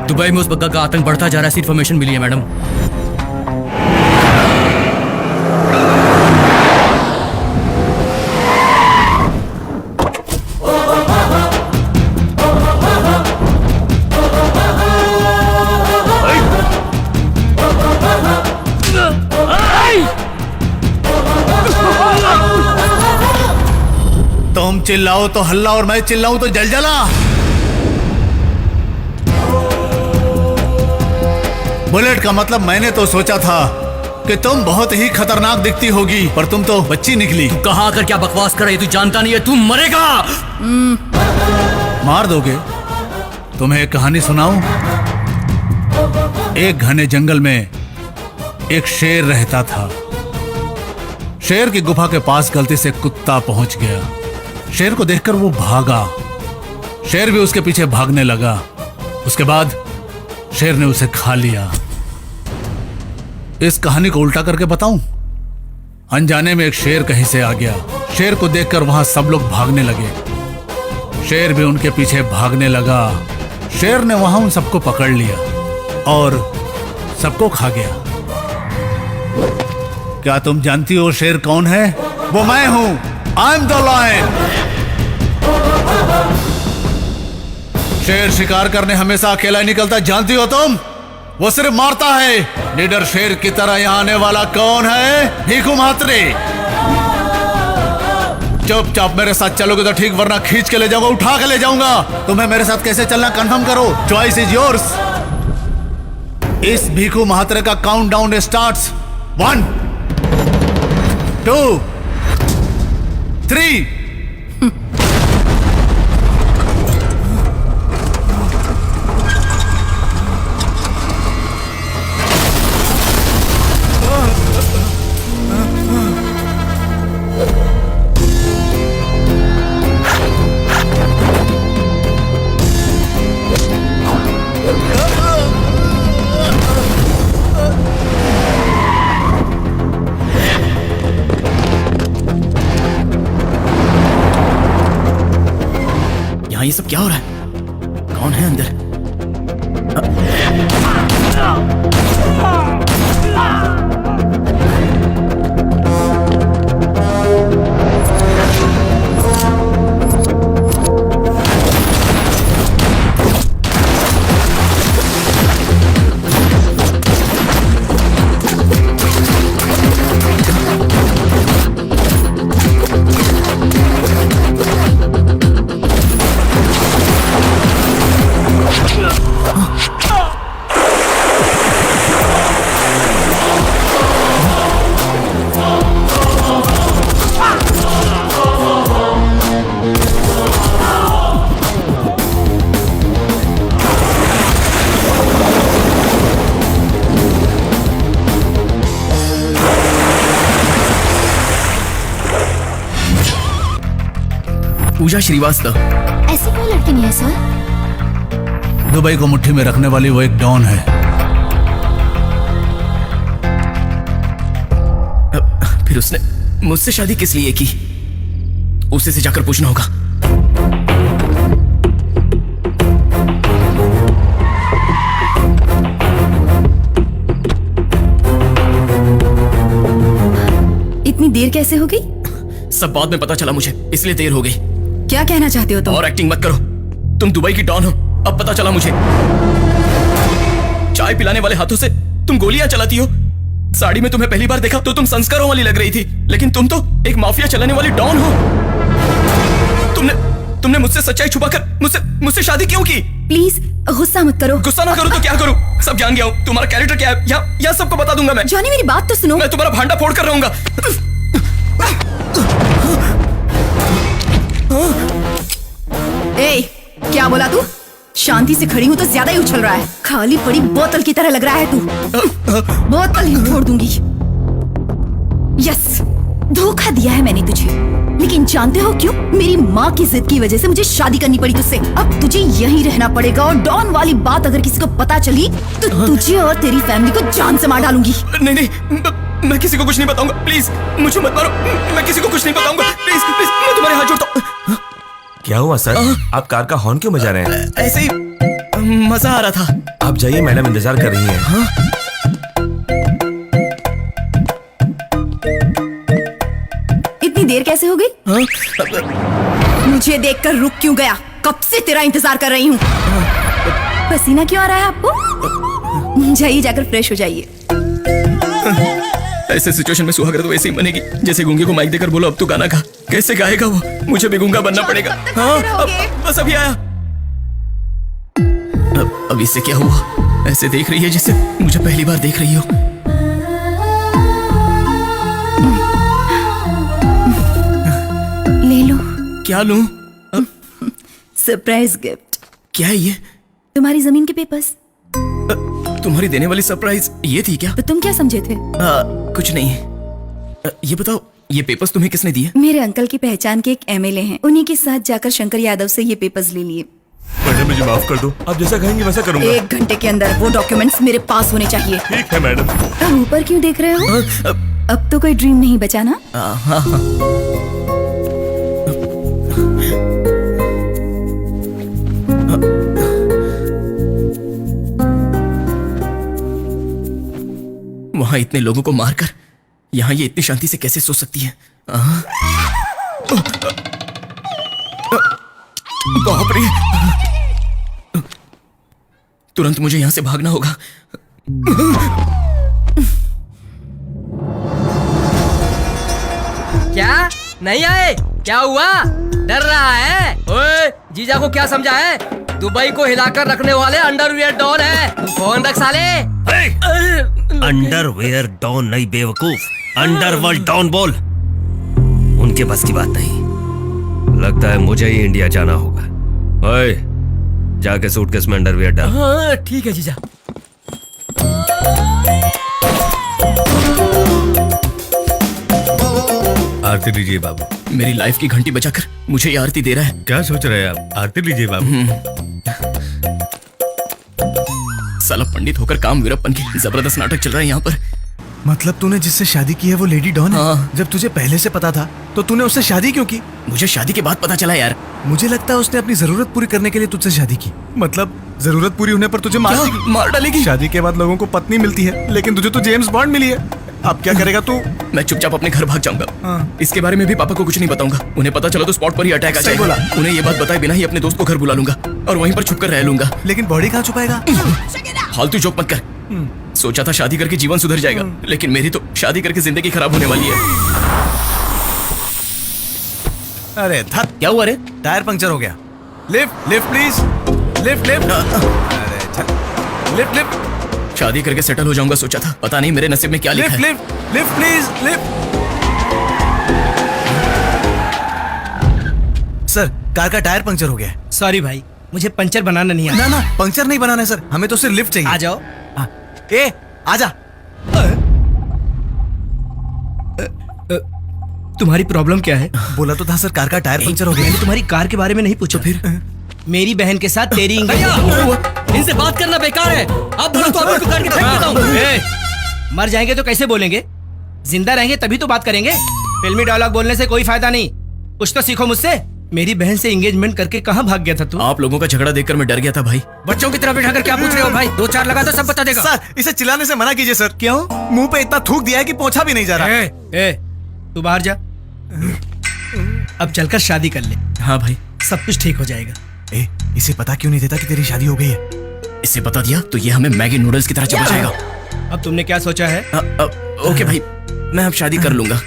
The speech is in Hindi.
दुबई में उस बग्गा का आतंक बढ़ता जा रहा है, ऐसी इन्फॉर्मेशन मिली है मैडम। तुम चिल्लाओ तो हल्ला और मैं चिल्लाऊं तो जलजला। बुलेट का मतलब मैंने तो सोचा था कि तुम बहुत ही खतरनाक दिखती होगी, पर तुम तो बच्ची निकली। तू कहाँ आकर क्या बकवास कर रही? तू जानता नहीं है, तू मरेगा। मार दोगे? तुम्हें एक कहानी सुनाऊं? एक घने जंगल में एक शेर रहता था। शेर की गुफा के पास गलती से कुत्ता पहुंच गया। शेर को देखकर वो भागा। शेर भी उसके पीछे भागने लगा। उसके बाद शेर ने उसे खा लिया। इस कहानी को उल्टा करके बताऊं? अनजाने में एक शेर कहीं से आ गया। शेर को देखकर वहां सब लोग भागने लगे। शेर भी उनके पीछे भागने लगा। शेर ने वहां उन सबको पकड़ लिया और सबको खा गया। क्या तुम जानती हो शेर कौन है? वो मैं हूं। I am the lion. शेर शिकार करने हमेशा अकेला ही निकलता, जानती हो तुम? वो सिर्फ मारता है। लीडर शेर की तरह यहां आने वाला कौन है? भीखू महात्रे। चुपचाप मेरे साथ चलोगे तो ठीक, वरना खींच के ले जाऊंगा, उठा के ले जाऊंगा। तुम्हें मेरे साथ कैसे चलना कंफर्म करो। Choice is yours. इस भीखू महात्रे का काउंटडाउन स्टार्ट्स। 1 2 3। ये सब क्या हो रहा है? कौन है अंदर? पूजा श्रीवास्तव। ऐसी कोई लड़की नहीं है सर। दुबई को मुट्ठी में रखने वाली वो एक डॉन है। फिर उसने मुझसे शादी किस लिए की? उसे से जाकर पूछना होगा। इतनी देर कैसे हो गई? सब बाद में पता चला मुझे, इसलिए देर हो गई। क्या कहना चाहते हो तुम? और एक्टिंग मत करो। तुम दुबई की डॉन हो, अब पता चला मुझे। चाय पिलाने वाले हाथों से तुम गोलियां चलाती हो। साड़ी में तुम्हें पहली बार देखा तो तुम संस्कारों वाली लग रही थी, लेकिन तुम तो एक माफिया चलाने वाली डॉन हो। तुमने मुझसे सच्चाई छुपाकर मुझसे शादी क्यों की? प्लीज गुस्सा मत करो। गुस्सा ना करो तो क्या करूं? सब जान गया हूं। तुम्हारा कैरेक्टर क्या है या सबको बता दूंगा मैं। जॉनी मेरी बात तो सुनो। मैं तुम्हारा भांडा फोड़ कर रहूंगा। ए, क्या बोला तू? शांति से खड़ी हूँ तो ज्यादा ही उछल रहा है। खाली पड़ी बोतल की तरह लग रहा है तू। बोतल ही फोड़ दूंगी। यस, धोखा दिया है मैंने तुझे, लेकिन जानते हो क्यों? मेरी माँ की जिद की वजह से मुझे शादी करनी पड़ी तुझसे। अब तुझे यहीं रहना पड़ेगा, और डॉन वाली बात अगर किसी को पता चली तो तुझे और तेरी फैमिली को जान से मार डालूंगी। नहीं, मैं किसी को कुछ नहीं बताऊंगा। प्लीज मुझे मत मारो। मैं किसी को कुछ नहीं बताऊंगा। प्लीज मैं तुम्हारे हाथ जोड़ता हूँ। क्या हुआ सर? आप कार का हॉर्न क्यों बजा रहे हैं? ऐसे ही मजा आ रहा था। आप जाइए, मैडम इंतजार कर रही हैं। हाँ? इतनी देर कैसे हो गई? हाँ? मुझे देखकर रुक क्यों गया? कब से तेरा इंतजार कर रही हूँ। पसीना क्यों आ रहा है आपको? जाइए, जाकर फ्रेश हो जाइए। ऐसे सिचुएशन में सुहागरा तो ऐसे ही बनेगी जैसे गूंगे को माइक देकर बोलो अब तू गाना गा। कैसे गाएगा वो? मुझे भी गूंगा बनना पड़ेगा। हाँ, बस अभी आया। अब इससे क्या हुआ? ऐसे देख रही है जैसे मुझे पहली बार देख रही हो। ले लो। क्या लूं? Surprise gift. क्या है ये? तुम्हारी जमीन के पेपर्स। तुम्हारी देने वाली सरप्राइज ये थी क्या? तो तुम क्या समझे थे? कुछ नहीं। ये बताओ, ये पेपर्स तुम्हें किसने दिए? मेरे अंकल की पहचान के एक एमएलए हैं, उन्हीं के साथ जाकर शंकर यादव से ये पेपर्स ले लिए। मैडम मुझे माफ कर दो, आप जैसा कहेंगे वैसा करूंगा। 1 घंटे के अंदर वो डॉक्यूमेंट्स मेरे पास होने चाहिए। ठीक है मैडम। अब ऊपर क्यों देख रहे हो? अब तो कोई ड्रीम नहीं बचा ना? हाँ। वहां इतने लोगों को मारकर यहां ये इतनी शांति से कैसे सो सकती है? बाप रे! तुरंत मुझे यहां से भागना होगा। क्या नहीं आए? क्या हुआ? डर रहा है? ओए, जीजा को क्या समझा है? दुबई को हिलाकर रखने वाले अंडरवियर डॉन है। तू फोन रख साले। अंडरवेयर डॉन नहीं बेवकूफ, अंडरवर्ल्ड डॉन बोल। उनके बस की बात नहीं। लगता है मुझे ही इंडिया जाना होगा। ओए, जाके सूटकेस में अंडरवियर डाल। हाँ ठीक है जीजा। आरती लीजिए बाबू। मेरी लाइफ की घंटी बजाकर मुझे ये आरती दे रहा है। क्या सोच रहे हैं आप? आरती लीजिए बाबू। साला पंडित होकर काम वीरप्पन की जबरदस्त नाटक चल रहा है यहाँ पर। मतलब तूने जिससे शादी की है वो लेडी डॉन है? हाँ। जब तुझे पहले से पता था तो तूने उससे शादी क्यों की? मुझे शादी के बाद पता चला यार। मुझे लगता है उसने अपनी जरूरत पूरी करने के लिए तुझसे शादी की। मतलब जरूरत पूरी होने पर तुझे मार क्या? देगी? मार डालेगी? शादी के बाद लोगों को पत्नी मिलती है, लेकिन तुझे तो जेम्स बॉन्ड मिली है। अब क्या करेगा तू? मैं चुपचाप अपने घर भाग जाऊंगा। हाँ। इसके बारे में भी पापा को कुछ नहीं बताऊंगा। उन्हें पता चला तो स्पॉट पर ही अटैक आ सही जाएगा। बोला। उन्हें ये बात बताए बिना ही अपने दोस्त को घर बुला लूंगा और वहीं पर छुप कर रह लूंगा। लेकिन बॉडी कहाँ छुपाएगा? फालतू जोक मत कर। सोचा था शादी करके जीवन सुधर जाएगा, लेकिन मेरी तो शादी करके जिंदगी खराब होने वाली है। अरे धत, क्या हुआ रे? टायर पंक्चर हो गया। Lift lift please, lift lift. अरे धत, लिफ्ट लिफ्ट शादी करके सेटल हो जाऊंगा सोचा था, पता नहीं मेरे नसीब में क्या लिखा लिफ्ट है। Lift lift please lift. Sir, car का टायर पंक्चर हो गया है। सॉरी भाई, मुझे पंचर बनाना नहीं आता। ना पंक्चर नहीं बनाना है सर, हमें तो सिर्फ लिफ्ट चाहिए। आ जाओ। हाँ। ए आजा। तुम्हारी प्रॉब्लम क्या है? बोला तो था सर, कार का टायर पंक्चर हो गया। मैंने तुम्हारी कार के बारे में नहीं पूछा। फिर मेरी बहन के साथ तेरी इनसे बात करना बेकार है। अब बोलो तो आपको काट के फेंक देता हूं। मर जाएंगे तो कैसे बोलेंगे? जिंदा रहेंगे तभी तो बात करेंगे। फिल्मी डायलॉग बोलने से कोई फायदा नहीं। कुछ तो सीखो मुझसे। मेरी बहन से एंगेजमेंट करके कहाँ भाग गया था तू? आप लोगों का झगड़ा देखकर मैं डर गया था भाई। बच्चों की तरह बैठाकर क्या पूछ रहे हो भाई? 2-4 लगा तो सब बता देगा। सर, इसे चिल्लाने से मना कीजिए सर। क्यों? मुंह पे इतना थूक दिया है कि पोंछा भी नहीं जा रहा। ए, तू बाहर जा। अब चलकर शादी कर ले, हाँ भाई। सब कुछ ठीक हो जाएगा। ए, इसे पता क्यों नहीं देता कि तेरी शादी हो गई है? इसे बता दिया तो ये हमें मैगी नूडल्स की तरह चबा जाएगा। अब तुमने क्या सोचा है? ओके भाई, मैं अब शादी कर लूंगा।